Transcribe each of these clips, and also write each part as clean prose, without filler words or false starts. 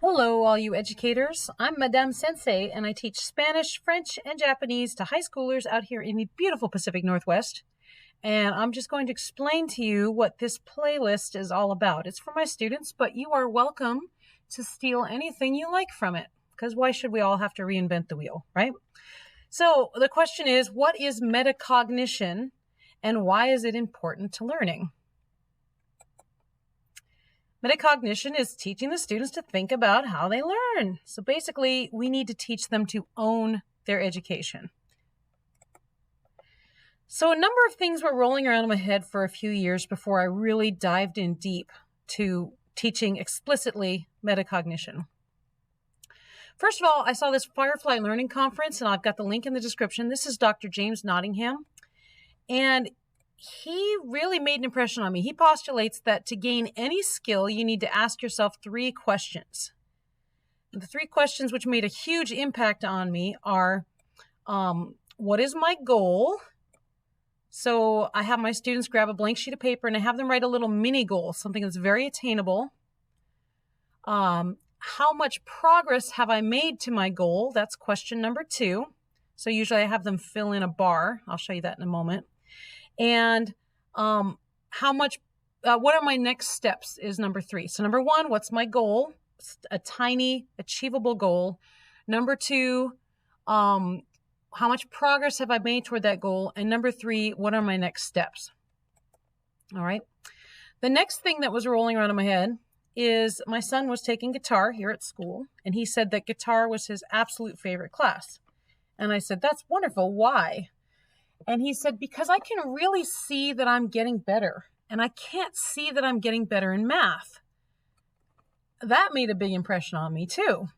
Hello, all you educators. I'm Madame Sensei, and I teach Spanish, French, and Japanese to high schoolers out here in the beautiful Pacific Northwest. And I'm just going to explain to you what this playlist is all about. It's for my students, but you are welcome to steal anything you like from it, because why should we all have to reinvent the wheel, right? So the question is, what is metacognition, and why is it important to learning? Metacognition is teaching the students to think about how they learn. So basically, we need to teach them to own their education. So a number of things were rolling around in my head for a few years before I really dived in deep to teaching explicitly metacognition. First of all, I saw this Firefly Learning Conference, and I've got the link in the description. This is Dr. James Nottingham, and he really made an impression on me. He postulates that to gain any skill, you need to ask yourself 3 questions. The 3 questions which made a huge impact on me are, what is my goal? So I have my students grab a blank sheet of paper and I have them write a little mini goal, something that's very attainable. How much progress have I made to my goal? That's question number 2. So usually I have them fill in a bar. I'll show you that in a moment. And what are my next steps is number 3. So number 1, what's my goal? A tiny, achievable goal. Number 2, how much progress have I made toward that goal? And number 3, what are my next steps? All right. The next thing that was rolling around in my head is my son was taking guitar here at school, and he said that guitar was his absolute favorite class. And I said, that's wonderful. Why? And he said, because I can really see that I'm getting better, and I can't see that I'm getting better in math. That made a big impression on me too.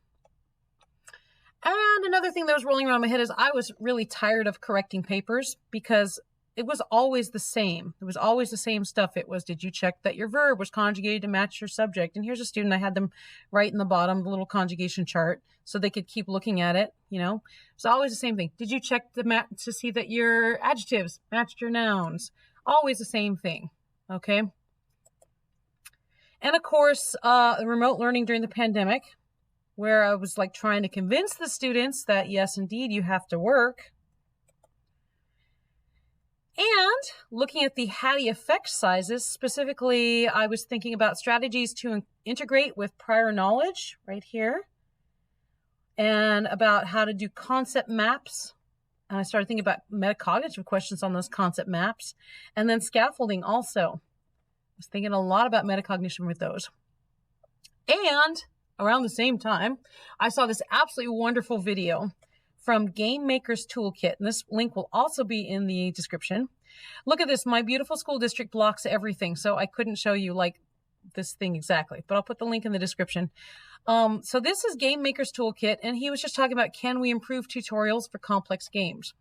And another thing that was rolling around in my head is I was really tired of correcting papers because it was always the same. It was always the same stuff. It was, did you check that your verb was conjugated to match your subject? And here's a student, I had them write in the bottom, the little conjugation chart, so they could keep looking at it, It's always the same thing. Did you check to see that your adjectives matched your nouns? Always the same thing, okay? And of course, remote learning during the pandemic, where I was like trying to convince the students that yes, indeed, you have to work. And looking at the Hattie effect sizes, specifically, I was thinking about strategies to integrate with prior knowledge right here, and about how to do concept maps. And I started thinking about metacognitive questions on those concept maps, and then scaffolding also. I was thinking a lot about metacognition with those. And around the same time, I saw this absolutely wonderful video from Game Maker's Toolkit, and this link will also be in the description. Look at this. My beautiful school district blocks everything, so I couldn't show you like this thing exactly, but I'll put the link in the description. So this is Game Maker's Toolkit, and he was just talking about, can we improve tutorials for complex games?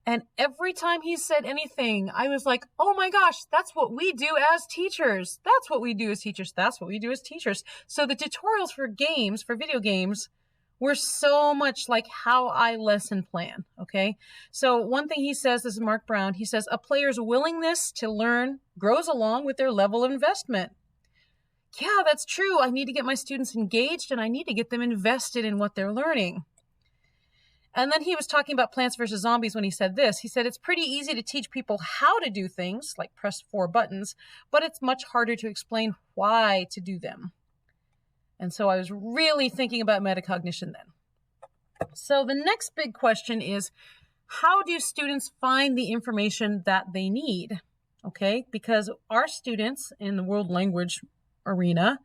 And every time he said anything, I was like, oh my gosh, that's what we do as teachers. That's what we do as teachers. That's what we do as teachers. So the tutorials for games, for video games, were so much like how I lesson plan, okay? So one thing he says, this is Mark Brown, he says, a player's willingness to learn grows along with their level of investment. Yeah, that's true. I need to get my students engaged, and I need to get them invested in what they're learning. And then he was talking about Plants vs. Zombies when he said this. He said, it's pretty easy to teach people how to do things, like press 4 buttons, but it's much harder to explain why to do them. And so I was really thinking about metacognition then. So the next big question is, how do students find the information that they need? Okay, because our students in the world language arena,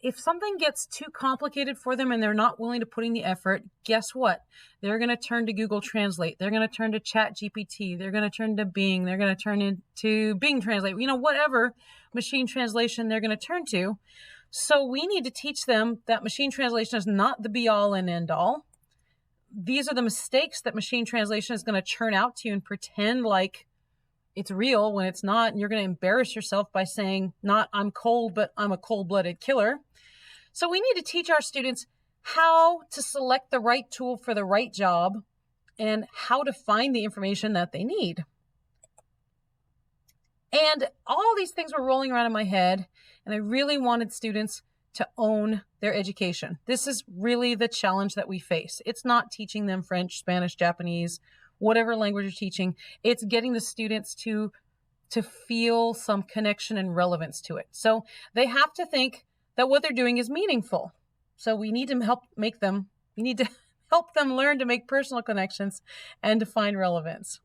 if something gets too complicated for them and they're not willing to put in the effort, guess what? They're going to turn to Google Translate. They're going to turn to ChatGPT. They're going to turn to Bing. They're going to turn into Bing Translate. Whatever machine translation they're going to turn to. So we need to teach them that machine translation is not the be-all and end-all. These are the mistakes that machine translation is going to churn out to you and pretend like it's real when it's not. And you're going to embarrass yourself by saying, not I'm cold, but I'm a cold-blooded killer. So we need to teach our students how to select the right tool for the right job and how to find the information that they need. And all these things were rolling around in my head, and I really wanted students to own their education. This is really the challenge that we face. It's not teaching them French, Spanish, Japanese, whatever language you're teaching. It's getting the students to feel some connection and relevance to it. So they have to think that what they're doing is meaningful. So we need to help them learn to make personal connections and to find relevance.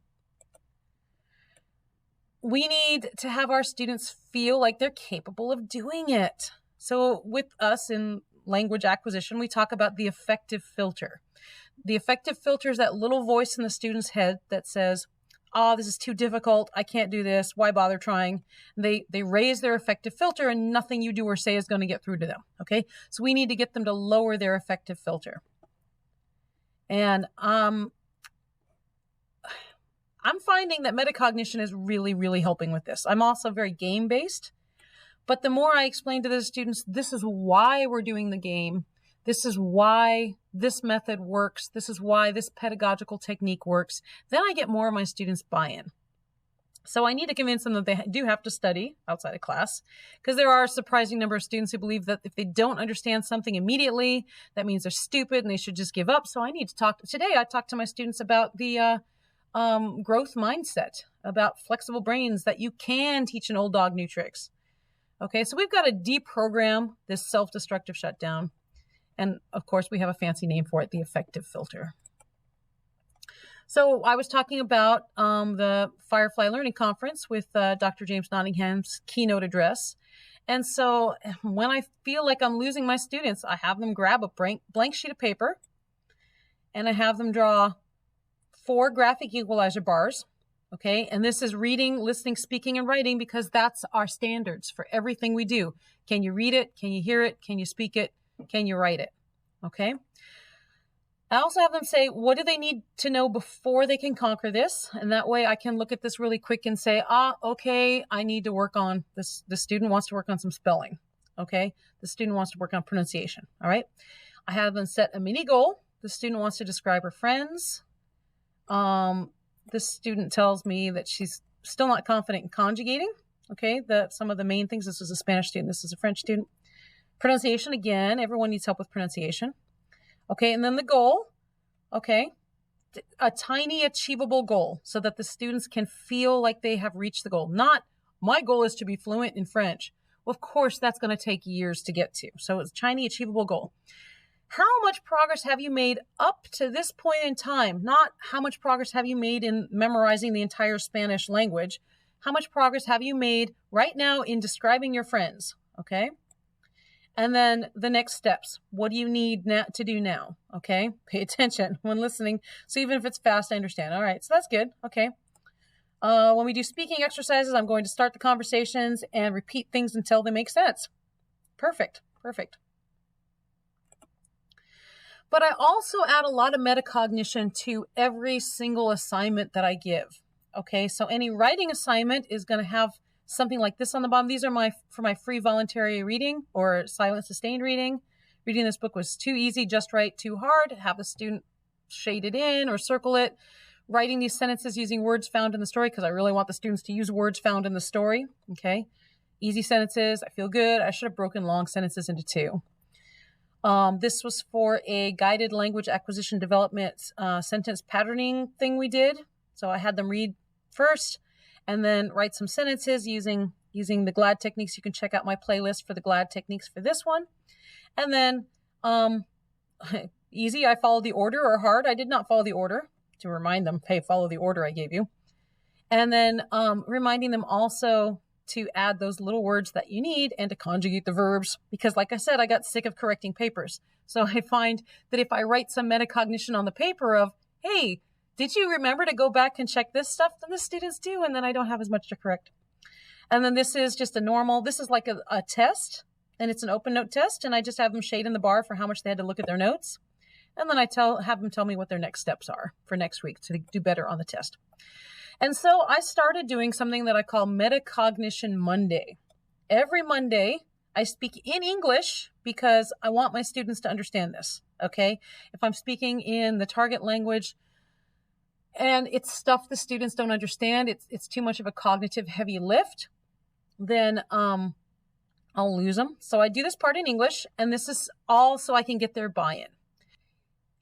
We need to have our students feel like they're capable of doing it. So with us in language acquisition, we talk about the affective filter. The affective filter is that little voice in the student's head that says, oh, this is too difficult. I can't do this. Why bother trying? They raise their affective filter and nothing you do or say is going to get through to them. Okay. So we need to get them to lower their affective filter. And I'm finding that metacognition is really, really helping with this. I'm also very game-based, but the more I explain to the students, this is why we're doing the game. This is why this method works. This is why this pedagogical technique works. Then I get more of my students buy-in. So I need to convince them that they do have to study outside of class, because there are a surprising number of students who believe that if they don't understand something immediately, that means they're stupid and they should just give up. So I need to talk. Today I talked to my students about the growth mindset, about flexible brains, that you can teach an old dog new tricks. Okay, so we've got to deprogram this self-destructive shutdown. And of course, we have a fancy name for it, the affective filter. So I was talking about the Firefly Learning Conference with Dr. James Nottingham's keynote address. And so when I feel like I'm losing my students, I have them grab a blank sheet of paper and I have them draw 4 graphic equalizer bars. Okay, and this is reading, listening, speaking, and writing, because that's our standards for everything we do. Can you read it? Can you hear it? Can you speak it? Can you write it? Okay. I also have them say, what do they need to know before they can conquer this? And that way I can look at this really quick and say, okay, I need to work on this. The student wants to work on some spelling. Okay. The student wants to work on pronunciation. All right. I have them set a mini goal. The student wants to describe her friends. This student tells me that she's still not confident in conjugating. Okay. Some of the main things, this is a Spanish student. This is a French student. Pronunciation, again, everyone needs help with pronunciation. Okay, and then the goal, okay, a tiny achievable goal so that the students can feel like they have reached the goal. Not, my goal is to be fluent in French. Well, of course, that's going to take years to get to. So it's a tiny achievable goal. How much progress have you made up to this point in time? Not how much progress have you made in memorizing the entire Spanish language. How much progress have you made right now in describing your friends, okay? And then the next steps. What do you need to do now? Okay. Pay attention when listening. So even if it's fast, I understand. All right. So that's good. Okay. When we do speaking exercises, I'm going to start the conversations and repeat things until they make sense. Perfect. Perfect. But I also add a lot of metacognition to every single assignment that I give. Okay. So any writing assignment is going to have something like this on the bottom. These are for my free voluntary reading or silent sustained reading. Reading this book was too easy, just right, too hard. Have the student shade it in or circle it. Writing these sentences using words found in the story, because I really want the students to use words found in the story. Okay. Easy sentences. I feel good. I should have broken long sentences into 2. This was for a guided language acquisition development sentence patterning thing we did. So I had them read first and then write some sentences using the GLAD techniques. You can check out my playlist for the GLAD techniques for this one. And then easy, I followed the order, or hard, I did not follow the order, to remind them, hey, follow the order I gave you. And then reminding them also to add those little words that you need and to conjugate the verbs, because like I said, I got sick of correcting papers. So I find that if I write some metacognition on the paper of, hey, did you remember to go back and check this stuff? Then the students do, and then I don't have as much to correct. And then this is just this is like a test, and it's an open note test, and I just have them shade in the bar for how much they had to look at their notes. And then I have them tell me what their next steps are for next week to do better on the test. And so I started doing something that I call Metacognition Monday. Every Monday, I speak in English because I want my students to understand this, okay? If I'm speaking in the target language, and it's stuff the students don't understand, it's too much of a cognitive heavy lift, then I'll lose them. So I do this part in English, and this is all so I can get their buy-in.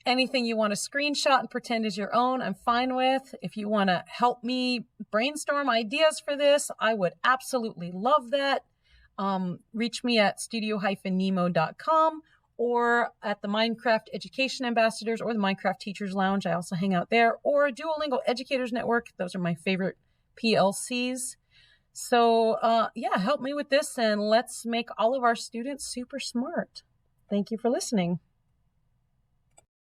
Anything you want to screenshot and pretend is your own, I'm fine with. If you want to help me brainstorm ideas for this, I would absolutely love that. Reach me at studio-nemo.com or at the Minecraft Education Ambassadors or the Minecraft Teachers Lounge. I also hang out there, or Duolingo Educators Network. Those are my favorite PLCs. So yeah, help me with this, and let's make all of our students super smart. Thank you for listening.